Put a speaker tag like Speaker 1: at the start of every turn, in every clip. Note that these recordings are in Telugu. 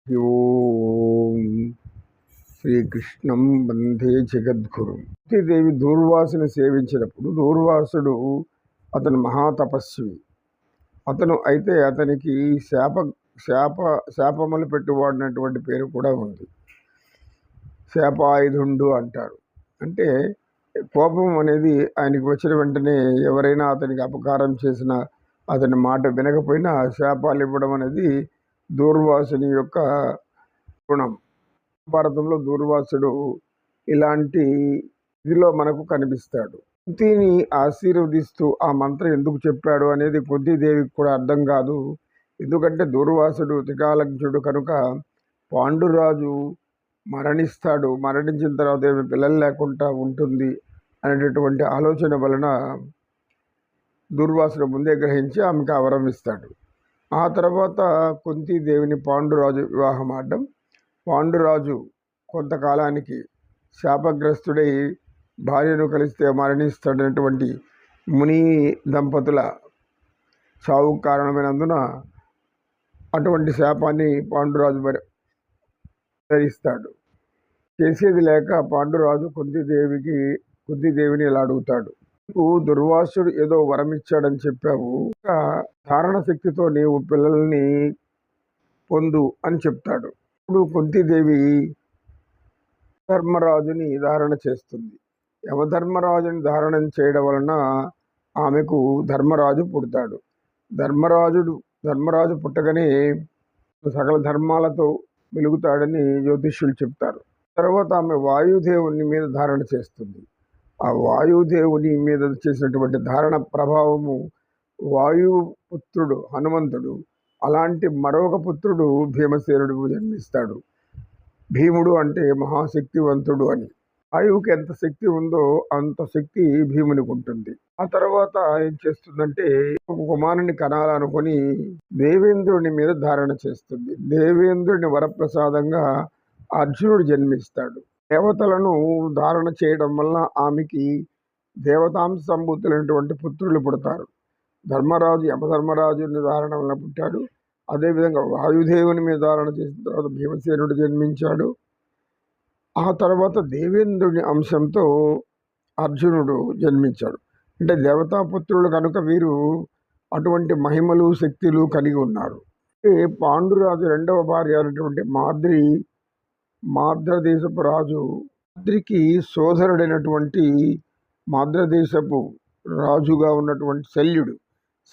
Speaker 1: ఓం శ్రీకృష్ణం వందే జగద్గురు. దేవి దూర్వాసుని సేవించినప్పుడు దూర్వాసుడు అతను మహాతపస్వి. అతనికి శాప శాప శాపములు పెట్టువాడినటువంటి పేరు కూడా ఉంది. శాపాయుధుండు అంటారు. అంటే కోపం అనేది ఆయనకి వచ్చిన వెంటనే ఎవరైనా అతనికి అపకారం చేసినా అతని మాట వినకపోయినా శాపాలు ఇవ్వడం అనేది దూర్వాసుని యొక్క గుణం. భారతంలో దూర్వాసుడు ఇలాంటి ఇదిలో మనకు కనిపిస్తాడు. కుంతిని ఆశీర్వదిస్తూ ఆ మంత్రం ఎందుకు చెప్పాడు అనేది కుంతీదేవికి కూడా అర్థం కాదు. ఎందుకంటే దూర్వాసుడు త్రికాలజ్ఞుడు కనుక పాండురాజు మరణిస్తాడు, మరణించిన తర్వాత ఏమి పిల్లలు లేకుండా ఉంటుంది అనేటటువంటి ఆలోచన వలన దూర్వాసుడు ముందే గ్రహించి ఆమెకు వరం ఇస్తాడు. ఆ తర్వాత కుంతీదేవిని పాండురాజు వివాహం ఆడడం, పాండురాజు కొంతకాలానికి శాపగ్రస్తుడై భార్యను కలిస్తే మరణిస్తాడనేటువంటి ముని దంపతుల చావుకు కారణమైనందున అటువంటి శాపాన్ని పాండురాజు ధరిస్తాడు. చేసేది లేక పాండురాజు కుంతీదేవిని ఇలా అడుగుతాడు, నీకు దుర్వాసుడు ఏదో వరం ఇచ్చాడని చెప్పావు, ధారణ శక్తితో నీవు పిల్లల్ని పొందు అని చెప్తాడు. ఇప్పుడు కుంతీదేవి ధర్మరాజుని ధారణ చేస్తుంది. యమధర్మరాజుని ధారణ చేయడం వలన ఆమెకు ధర్మరాజు పుడతాడు. ధర్మరాజు పుట్టగానే సకల ధర్మాలతో వెలుగుతాడని జ్యోతిష్యులు చెప్తారు. తర్వాత ఆమె వాయుదేవుని మీద ధారణ చేస్తుంది. ఆ వాయుదేవుని మీద చేసినటువంటి ధారణ ప్రభావము వాయుపుత్రుడు హనుమంతుడు, అలాంటి మరొక పుత్రుడు భీమసేనుడు జన్మిస్తాడు. భీముడు అంటే మహాశక్తివంతుడు అని. వాయువుకి ఎంత శక్తి ఉందో అంత శక్తి భీమునికి ఉంటుంది. ఆ తర్వాత ఏం చేస్తుందంటే ఒక కుమారుని కనాలనుకొని దేవేంద్రుని మీద ధారణ చేస్తుంది. దేవేంద్రుని వరప్రసాదంగా అర్జునుడు జన్మిస్తాడు. దేవతలను ధారణ చేయడం వల్ల ఆమెకి దేవతాంశ సంభూతులైనటువంటి పుత్రులు పుడతారు. యమధర్మరాజుని ధారణ వల్ల పుట్టాడు. అదేవిధంగా వాయుదేవుని మీద ధారణ చేసిన తర్వాత భీమసేనుడు జన్మించాడు. ఆ తర్వాత దేవేంద్రుని అంశంతో అర్జునుడు జన్మించాడు. అంటే దేవతాపుత్రులు కనుక వీరు అటువంటి మహిమలు శక్తులు కలిగి ఉన్నారు. పాండురాజు రెండవ భార్య అయినటువంటి మాద్రదేశపు రాజు, మాద్రికి సోదరుడైనటువంటి మాద్రదేశపు రాజుగా ఉన్నటువంటి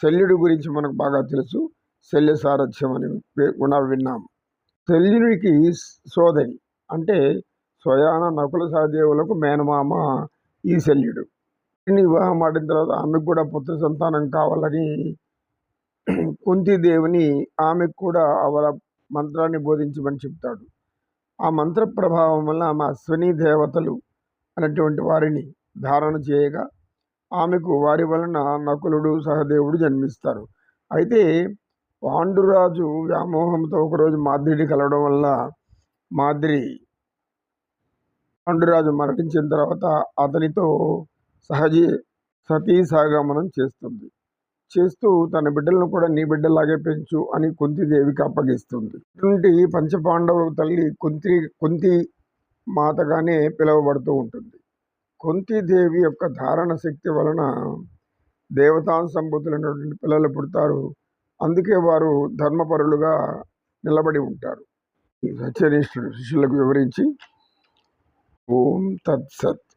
Speaker 1: శల్యుడు గురించి మనకు బాగా తెలుసు. శల్య సారథ్యం అని విన్నాం. శల్యునికి సోదరి అంటే స్వయాన నకుల సహదేవులకు మేనమామ ఈ శల్యుడు. వివాహం ఆడిన తర్వాత ఆమెకు కూడా పుత్ర సంతానం కావాలని కుంతీదేవిని ఆమెకు కూడా అవల మంత్రాన్ని బోధించమని చెప్తాడు. ఆ మంత్ర ప్రభావం వల్ల ఆమె అశ్విని దేవతలు అనేటువంటి వారిని ధారణ చేయగా ఆమెకు వారి వలన నకులుడు సహదేవుడు జన్మిస్తారు. అయితే పాండురాజు వ్యామోహంతో ఒకరోజు మాద్రిని కలవడం వల్ల పాండురాజు మరణించిన తర్వాత అతనితో సతీ సాగమనం చేస్తూ తన బిడ్డలను కూడా నీ బిడ్డలాగే పెంచు అని కుంతీదేవికి అప్పగిస్తుంది. ఇటువంటి పంచపాండవుల తల్లి కుంతి మాతగానే పిలువబడుతూ ఉంటుంది. కుంతీదేవి యొక్క ధారణ శక్తి వలన దేవతాంశ సంభూతులైనటువంటి పిల్లలు పుడతారు. అందుకే వారు ధర్మపరులుగా నిలబడి ఉంటారు. సత్యనిష్ఠుడు శిష్యులకు వివరించి ఓం తత్సత్.